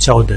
14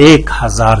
1000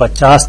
50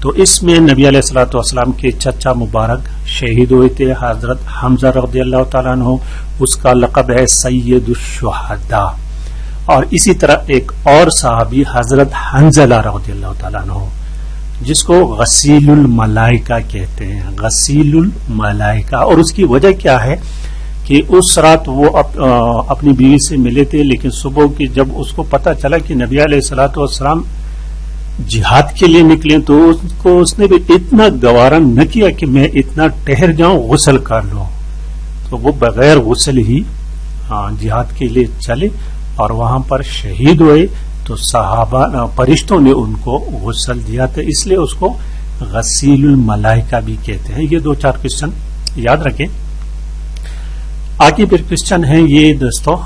تو اس میں نبی علیہ الصلوۃ والسلام کے چچا مبارک شہید ہوئے تھے، حضرت حمزہ رضی اللہ تعالیٰ عنہ، اس کا لقب ہے سید الشہداء. اور اسی طرح ایک اور صحابی حضرت حنظلہ رضی اللہ تعالیٰ عنہ، جس کو غسیل الملائکہ کہتے ہیں، غسیل الملائکہ. اور اس کی وجہ کیا ہے کہ اس رات وہ اپنی بیوی سے ملے تھے، لیکن صبح کی جب اس کو پتا چلا کہ نبی علیہ الصلوۃ والسلام جہاد کے لیے نکلے تو اس نے بھی اتنا گوارا نہ کیا کہ میں اتنا ٹہر جاؤں، غسل کر لوں. تو وہ بغیر غسل ہی جہاد کے لیے چلے اور وہاں پر شہید ہوئے. تو صحابہ فرشتوں نے ان کو غسل دیا تھا، اس لیے اس کو غسیل الملائکہ بھی کہتے ہیں. یہ 2-4 کوسچن یاد رکھیں. آگے پھر کوسچن ہے یہ دوستو،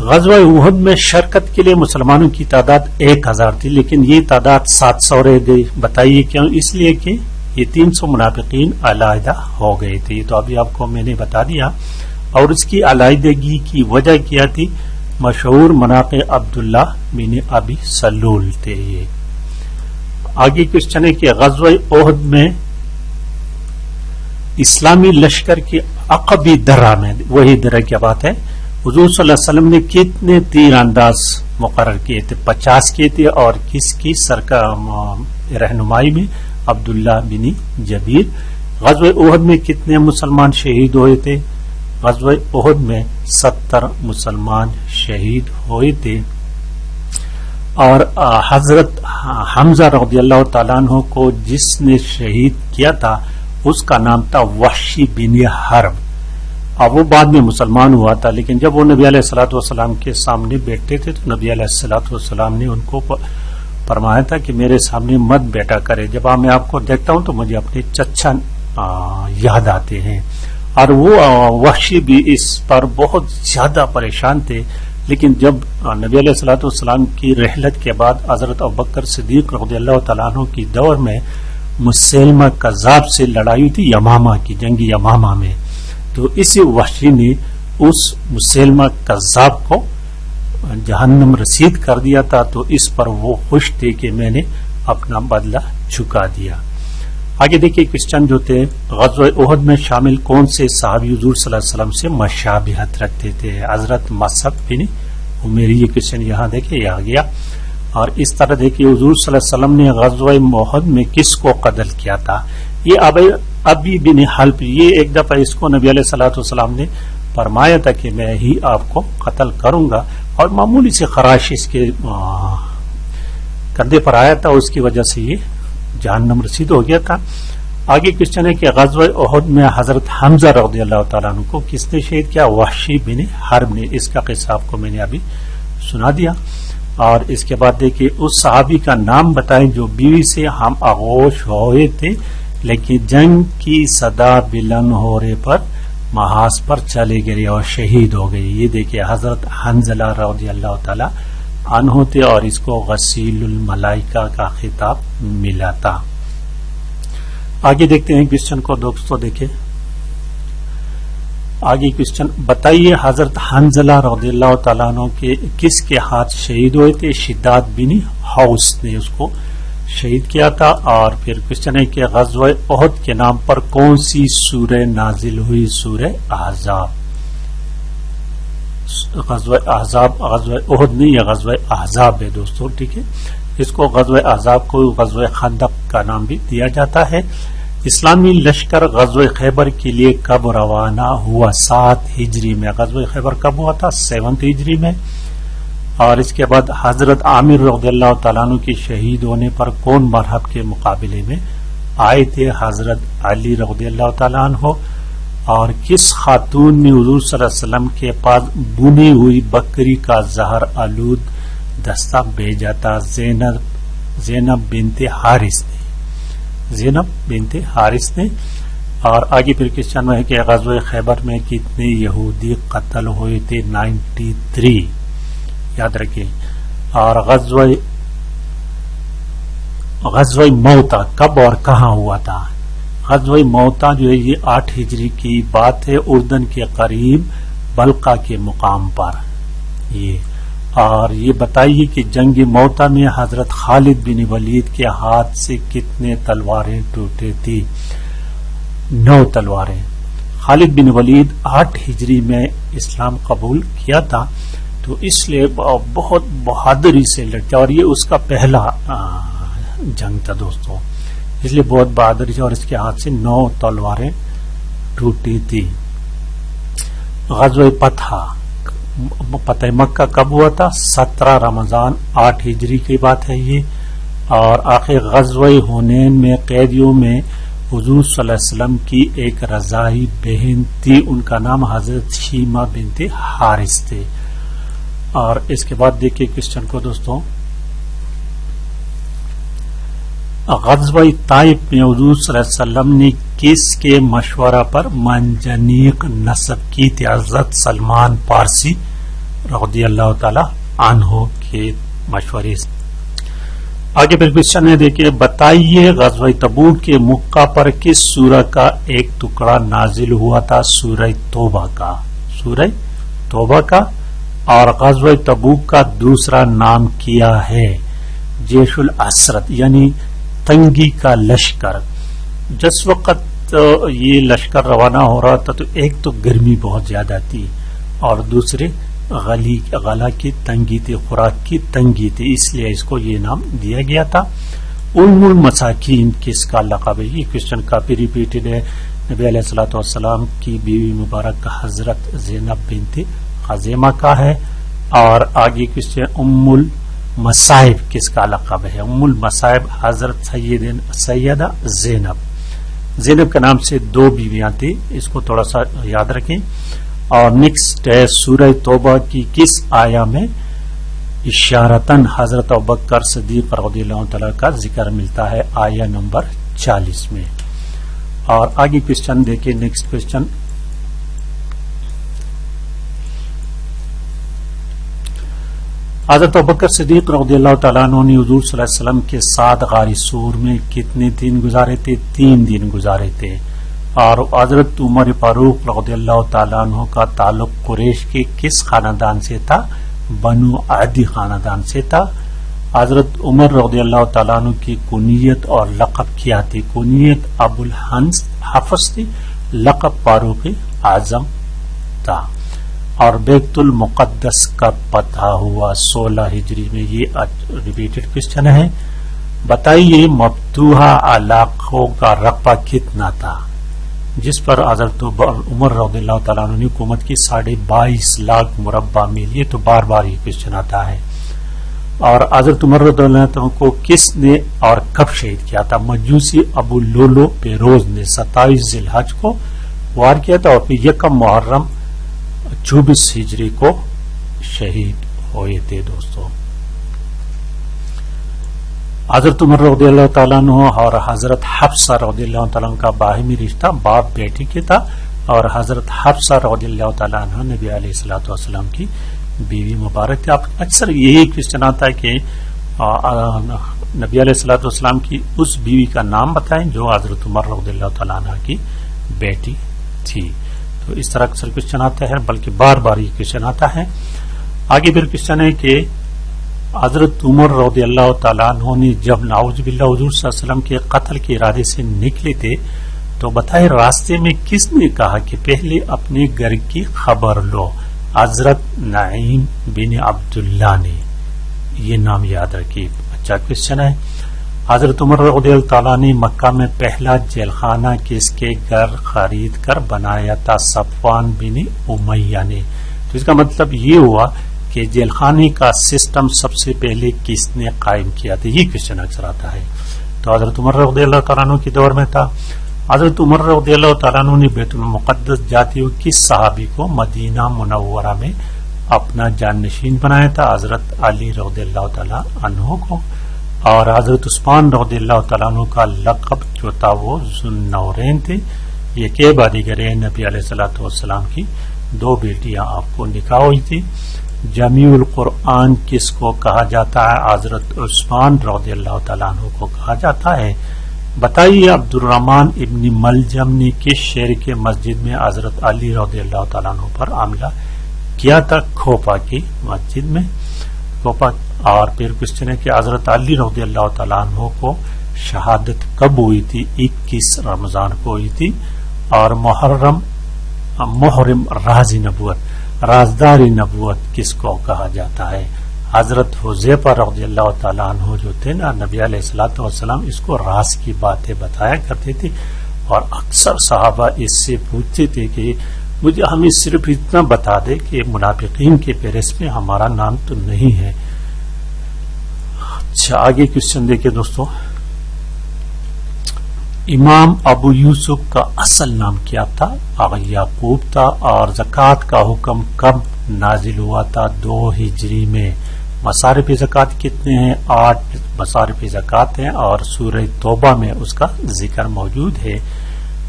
غزوہ احد میں شرکت کے لیے مسلمانوں کی تعداد 1000 تھی، لیکن یہ تعداد 700 رہ گئی. بتائیے کیوں؟ اس لیے کہ یہ 300 منافقین علیحدہ ہو گئے تھے. تو ابھی آپ کو میں نے بتا دیا. اور اس کی علیحدگی کی وجہ کیا تھی؟ مشہور مناقب عبداللہ بن ابی سلول تھے. یہ آگے کوسچن ہے کہ غزوہ احد میں اسلامی لشکر کی عقبی درہ میں، وہی درہ کی بات ہے، حضور صلی اللہ علیہ وسلم نے کتنے تیر انداز مقرر کیے تھے؟ 50 کیے تھے. اور کس کی رہنمائی میں؟ عبداللہ بن جبیر. غزوہ احد میں کتنے مسلمان شہید ہوئے تھے؟ غزوہ احد میں 70 مسلمان شہید ہوئے تھے. اور حضرت حمزہ رضی اللہ تعالیٰ عنہ کو جس نے شہید کیا تھا اس کا نام تھا وحشی بن حرب. اب وہ بعد میں مسلمان ہوا تھا، لیکن جب وہ نبی علیہ الصلوۃ والسلام کے سامنے بیٹھتے تھے تو نبی علیہ الصلوۃ والسلام نے ان کو فرمایا تھا کہ میرے سامنے مت بیٹھا کرے، جب میں آپ کو دیکھتا ہوں تو مجھے اپنے چچا یاد آتے ہیں. اور وہ وحشی بھی اس پر بہت زیادہ پریشان تھے. لیکن جب نبی علیہ الصلوۃ والسلام کی رحلت کے بعد حضرت ابوبکر صدیق رضی اللہ تعالیٰ عنہ کی دور میں مسیلمہ کذاب سے لڑائی تھی، یمامہ کی جنگ یمامہ میں، تو اسی وحشی نے اس مسیلمہ کذاب کو جہنم رسید کر دیا تھا. تو اس پر وہ خوش تھے کہ میں نے اپنا بدلہ چکا دیا. آگے دیکھیے کوسچن جو تھے، غزوہ احد میں شامل کون سے صحابی حضور صلی اللہ علیہ وسلم سے مشابہت رکھتے تھے؟ حضرت مصعب بن عمیر. یہ کوسچن یہاں دیکھیے یہ آ گیا. اور اس طرح دیکھیے حضور صلی اللہ علیہ وسلم نے غزوہ احد میں کس کو قتل کیا تھا؟ یہ ابی بن حلب. یہ ایک دفعہ اس کو نبی علیہ الصلوۃ والسلام نے فرمایا تھا کہ میں ہی آپ کو قتل کروں گا، اور معمولی سے خراش اس کے کندھے پر آیا تھا، اس کی وجہ سے یہ جہنم رسید ہو گیا تھا. آگے کوسچن ہے کہ غزوہ احد میں حضرت حمزہ رضی اللہ تعالیٰ عنہ کو کس نے شہید کیا؟ وحشی بن حرب نے. اس کا قصہ آپ کو میں نے ابھی سنا دیا. اور اس کے بعد دیکھیے اس صحابی کا نام بتائیں جو بیوی سے ہم آغوش ہوئے تھے، لیکن جنگ کی صدا بلند ہونے پر محاذ پر چلے گئے اور شہید ہو گئے. یہ دیکھیے حضرت حنظلہ رضی اللہ تعالی عنہ تھے، اور اس کو غسیل الملائکہ کا خطاب ملا تھا. آگے دیکھتے ہیں کوسچن کو دوستو. دیکھیں آگے کوسچن، بتائیے حضرت حنظلہ رضی اللہ تعالیٰ عنہ کے کس کے ہاتھ شہید ہوئے تھے؟ شداد بن حوس نے اس کو شہید کیا تھا. اور پھر کوسچن ہے کہ غزوہ احد کے نام پر کون سی سورہ نازل ہوئی؟ سورہ احزاب. غزوہ احزاب، غزوہ احد نہیں، یہ غزوہ احزاب ہے دوستو. ٹھیک ہے، اس کو غزوہ احزاب کو غزوہ خندق کا نام بھی دیا جاتا ہے. اسلامی لشکر غزوہ خیبر کے لیے کب روانہ ہوا؟ 7 ہجری میں. غزوہ خیبر کب ہوا تھا؟ 7 ہجری میں. اور اس کے بعد حضرت عامر رضی اللہ تعالیٰ عنہ کی شہید ہونے پر کون مرحب کے مقابلے میں آئے تھے؟ حضرت علی رضی اللہ تعالیٰ عنہ. اور کس خاتون نے حضور صلی اللہ علیہ وسلم کے پاس بنی ہوئی بکری کا زہر آلود دستہ بھیجا تھا؟ زینب بنت حارث نے. زینب بنت حارث نے. اور آگے پھر کوسچن میں ہے کہ غزوہ خیبر میں کتنے یہودی قتل ہوئے تھے؟ 93. یاد رکھیں. اور غزوہ موتا کب اور کہاں ہوا تھا؟ غزوہ موتا جو ہے یہ 8 ہجری کی بات ہے، اردن کے قریب بلقا کے مقام پر یہ. اور یہ بتائیے کہ جنگ موتا میں حضرت خالد بن ولید کے ہاتھ سے کتنے تلواریں ٹوٹی تھی؟ 9 تلواریں. خالد بن ولید 8 ہجری میں اسلام قبول کیا تھا، تو اس لیے بہت بہادری سے لڑتے، اور یہ اس کا پہلا جنگ تھا دوستوں، اس لیے بہت بہادری سے، اور اس کے ہاتھ سے 9 تلواریں ٹوٹی تھی. غزوہ فتح مکہ کب ہوا تھا؟ 17 رمضان 8 ہجری کی بات ہے یہ. اور آخر غزوہ حنین میں قیدیوں میں حضور صلی اللہ علیہ وسلم کی ایک رضاعی بہن تھی، ان کا نام حضرت شیمہ بنت حارث تھے. اور اس کے بعد دیکھیے کوسچن کو دوستوں، غزوہ طائف میں حضور صلی اللہ علیہ وسلم نے کس کے مشورہ پر منجنیق نصب کی تھی؟ حضرت سلمان پارسی رضی اللہ تعالی عنہ کے مشورے سے. آگے پھر کوسچن ہے، دیکھیے بتائیے غزوہ تبوک کے موقع پر کس سورہ کا ایک ٹکڑا نازل ہوا تھا؟ سورہ توبہ کا. سورہ توبہ کا. اور غزوہ تبوک کا دوسرا نام کیا ہے؟ جیش العسرت، یعنی تنگی کا لشکر. جس وقت یہ لشکر روانہ ہو رہا تھا تو ایک تو گرمی بہت زیادہ تھی، اور دوسرے غلہ کی تنگی تھی، خوراک کی تنگی تھی، اس لیے اس کو یہ نام دیا گیا تھا. ام المساکین کس کا لقب ہے؟ یہ کوسچن کافی ریپیٹڈ ہے. نبی علیہ الصلوۃ والسلام کی بیوی مبارک حضرت زینب بنت خزیمہ کا ہے. اور آگے کوسچن ام المصائب کس کا لقب ہے؟ ام المصائب حضرت سیدہ زینب. زینب کے نام سے 2 بیویاں تھیں، اس کو تھوڑا سا یاد رکھیں. اور نیکسٹ ہے سورہ توبہ کی کس آیا میں اشارتاً حضرت ابوبکر صدیق رضی اللہ تعالیٰ کا ذکر ملتا ہے؟ آیا نمبر 40 میں. اور آگے کوسچن دیکھیں، نیکسٹ کوسچن، حضرت ابوبکر صدیق رضی اللہ تعالیٰ عنہ نے حضور صلی اللہ علیہ وسلم کے ساتھ غار سور میں کتنے دن گزارے تھے؟ 3 دن گزارے تھے. اور حضرت عمر فاروق رضی اللہ تعالیٰ عنہ کا تعلق قریش کے کس خاندان سے تھا؟ بنو عدی خاندان سے تھا. حضرت عمر رضی اللہ تعالیٰ عنہ کی کنیت اور لقب کیا تھی؟ کنیت ابو الحفظ تھی، لقب فاروق اعظم تھا. اور بیت المقدس کب فتح ہوا؟ 16 ہجری میں. یہ ریپیٹڈ کوسچن ہے. بتائیے مفتوحہ علاقوں کا رقبہ کتنا تھا جس پر حضرت عمر رضی اللہ تعالیٰ عنہ نے حکومت کی؟ 22.5 لاکھ مربع میل. یہ تو بار بار یہ کوسچن آتا ہے. اور حضرت عمر رضی اللہ عنہ کو کس نے اور کب شہید کیا تھا؟ مجوسی ابو لولو پیروز نے 27 ذی الحج کو وار کیا تھا، اور پھر 1 محرم 24 ہجری کو شہید ہوئے تھے. دوستوں حضرت عمر رضی اللہ تعالیٰ عنہ اور حضرت حفصہ رضی اللہ تعالیٰ عنہ کا باہمی رشتہ باپ بیٹی کے تھا، اور حضرت حفصہ رضی اللہ تعالیٰ عنہ نبی علیہ الصلوۃ والسلام کی بیوی مبارک تھی. اکثر یہی کوسچن آتا ہے کہ نبی علیہ الصلوۃ والسلام کی اس بیوی کا نام بتائیں جو حضرت عمر رضی اللہ تعالیٰ عنہ کی بیٹی تھی. تو اس طرح اکثر کوسچن آتا ہے، بلکہ بار بار یہ کوسچن آتا ہے. آگے پھر کوسچن ہے کہ حضرت عمر رضی اللہ تعالیٰ عنہ نے جب نعوذ باللہ حضور صلی اللہ علیہ وسلم کے قتل کے ارادے سے نکلے تھے تو بتائے راستے میں کس نے کہا کہ پہلے اپنے گھر کی خبر لو؟ حضرت نعیم بن عبداللہ نے. یہ نام یاد رکھیے، اچھا کوسچن ہے. حضرت عمر رضی اللہ تعالیٰ نے مکہ میں پہلا جیل خانہ کس کے گھر خرید کر بنایا تھا؟ صفوان بن امیہ نے. تو اس کا مطلب یہ ہوا کہ جیل خانے کا سسٹم سب سے پہلے کس نے قائم کیا تھا؟ یہ کوسچن اکثر آتا ہے. تو حضرت عمر رضی اللہ تعالیٰ عنہ کے دور میں تھا. حضرت عمر رضی اللہ تعالیٰ عنہ نے بیت المقدس جاتے ہوئے کس صحابی کو مدینہ منورہ میں اپنا جانشین بنایا تھا؟ حضرت علی رضی اللہ تعالیٰ عنہ کو. اور حضرت عثمان رضی اللہ تعالیٰ عنہ کا لقب جو تھا وہ ذوالنورین تھے. یہ کے بادیگر نبی علیہ الصلوۃ والسلام کی 2 بیٹیاں آپ کو نکاح ہوئی تھی. جمیع القرآن کس کو کہا جاتا ہے؟ حضرت عثمان رضی اللہ تعالیٰ عنہ کو کہا جاتا ہے. بتائیے عبد الرحمن ابن ملجم نے کس شہر کے مسجد میں حضرت علی رضی اللہ تعالیٰ عنہ پر حملہ کیا تھا؟ کھوپا کی مسجد میں. اوپر. اور پھر کوشچن ہے کہ حضرت علی رضی اللہ تعالیٰ عنہ کو شہادت کب ہوئی تھی؟ 21 رمضان کو ہوئی تھی. اور محرم راز نبوت، رازداری نبوت کس کو کہا جاتا ہے؟ حضرت حذیفہ رضی اللہ تعالیٰ عنہ جو تھے نا، نبی علیہ الصلوۃ والسلام اس کو راز کی باتیں بتایا کرتے تھے. اور اکثر صحابہ اس سے پوچھتے تھے کہ مجھے ہمیں صرف اتنا بتا دے کہ منافقین کے فہرست میں ہمارا نام تو نہیں ہے. اچھا آگے کوشچن دیکھیں دوستوں. امام ابو یوسف کا اصل نام کیا تھا؟ یعقوب تھا. اور زکوٰۃ کا حکم کب نازل ہوا تھا؟ 2 ہجری میں. مصارف زکوٰۃ کتنے ہیں؟ 8 مصارف زکوٰۃ ہیں اور سورہ توبہ میں اس کا ذکر موجود ہے.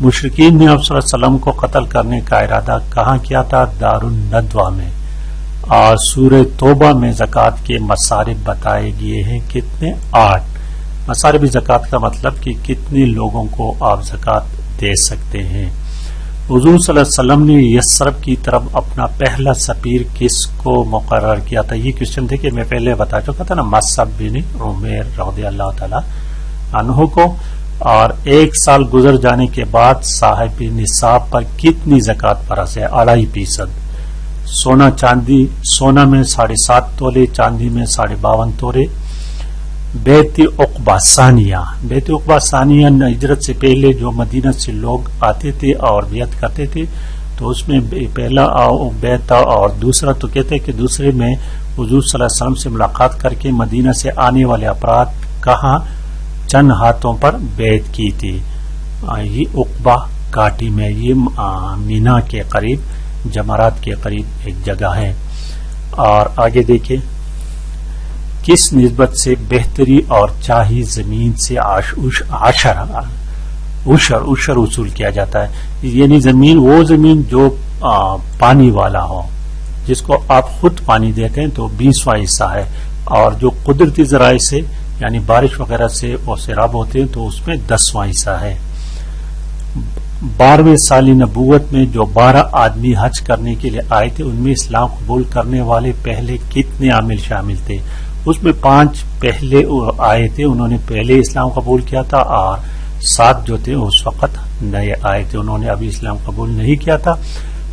مشرکین نے آپ صلی اللہ علیہ وسلم کو قتل کرنے کا ارادہ کہاں کیا تھا؟ دار الندوہ میں. اور سورہ توبہ میں زکوٰۃ کے مصارف بتائے گئے ہیں کتنے؟ 8. مصارف زکوٰۃ کا مطلب کہ کتنے لوگوں کو آپ زکوٰۃ دے سکتے ہیں. حضور صلی اللہ علیہ وسلم نے یثرب کی طرف اپنا پہلا سفیر کس کو مقرر کیا تھا؟ یہ کوشچن تھے کہ میں پہلے بتا چکا تھا نا، مصعب بن عمیر رضی اللہ تعالی عنہ کو. اور 1 سال گزر جانے کے بعد صاحب نصاب پر کتنی زکوٰۃ فرض ہے؟ 2.5%. سونا چاندی، سونا میں 7.5 تولے، چاندی میں 52.5 تولے. بیت عقبہ ثانیہ، بیت عقبہ ثانیہ ہجرت سے پہلے جو مدینہ سے لوگ آتے تھے اور بیعت کرتے تھے، تو اس میں پہلا بیت تھا. اور دوسرا تو کہتے ہیں کہ دوسرے میں حضور صلی اللہ علیہ وسلم سے ملاقات کر کے مدینہ سے آنے والے افراد کہاں چند ہاتھوں پر بیعت کی تھی. یہ عقبہ گھاٹی میں، یہ مینا کے قریب، جمرات کے قریب ایک جگہ ہے. اور آگے دیکھیں، کس نسبت سے بہتری اور چاہی زمین سے عشر وصول کیا جاتا ہے؟ یعنی زمین، وہ زمین جو پانی والا ہو، جس کو آپ خود پانی دیتے ہیں، تو 20واں حصہ ہے. اور جو قدرتی ذرائع سے یعنی بارش وغیرہ سے وہ سیراب ہوتے ہیں، تو اس میں 10واں حصہ ہے. 12ویں سال نبوت میں جو 12 آدمی حج کرنے کے لیے آئے تھے، ان میں اسلام قبول کرنے والے پہلے کتنے عامل شامل تھے؟ اس میں 5 پہلے آئے تھے، انہوں نے پہلے اسلام قبول کیا تھا. اور 7 جو تھے اس وقت نئے آئے تھے، انہوں نے ابھی اسلام قبول نہیں کیا تھا.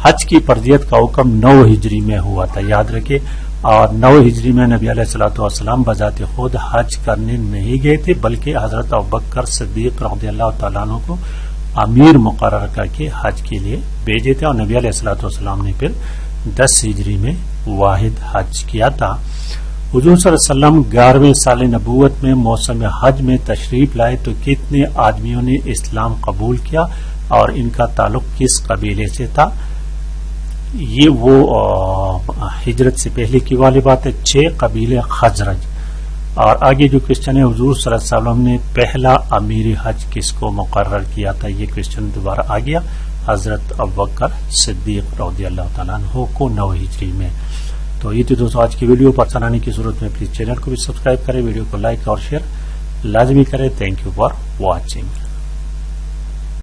حج کی فرضیت کا حکم 9 ہجری میں ہوا تھا، یاد رکھے. اور 9 ہجری میں نبی علیہ الصلوۃ والسلام بذات خود حج کرنے نہیں گئے تھے، بلکہ حضرت ابوبکر صدیق رضی اللہ تعالیٰ عنہ کو امیر مقرر کر کے حج کے لیے بھیجے تھے. اور نبی علیہ الصلوۃ والسلام نے پھر 10 ہجری میں واحد حج کیا تھا. حضور صلی اللہ علیہ وسلم 11ویں سال نبوت میں موسم حج میں تشریف لائے تو کتنے آدمیوں نے اسلام قبول کیا اور ان کا تعلق کس قبیلے سے تھا؟ یہ وہ ہجرت سے پہلے کی والی بات ہے، 6 قبیلے خزرج. اور آگے جو کوشچن ہے، حضور صلی اللہ علیہ وسلم نے پہلا امیر حج کس کو مقرر کیا تھا؟ یہ کوشچن دوبارہ آ گیا، حضرت ابوبکر صدیق رضی اللہ تعالیٰ عنہ کو 9 ہجری میں. تو یہ تھی دوستوں آج کی ویڈیو. پسند آنے کی صورت میں پلیز چینل کو بھی سبسکرائب کریں، ویڈیو کو لائک اور شیئر لازمی کریں. Thank you for watching.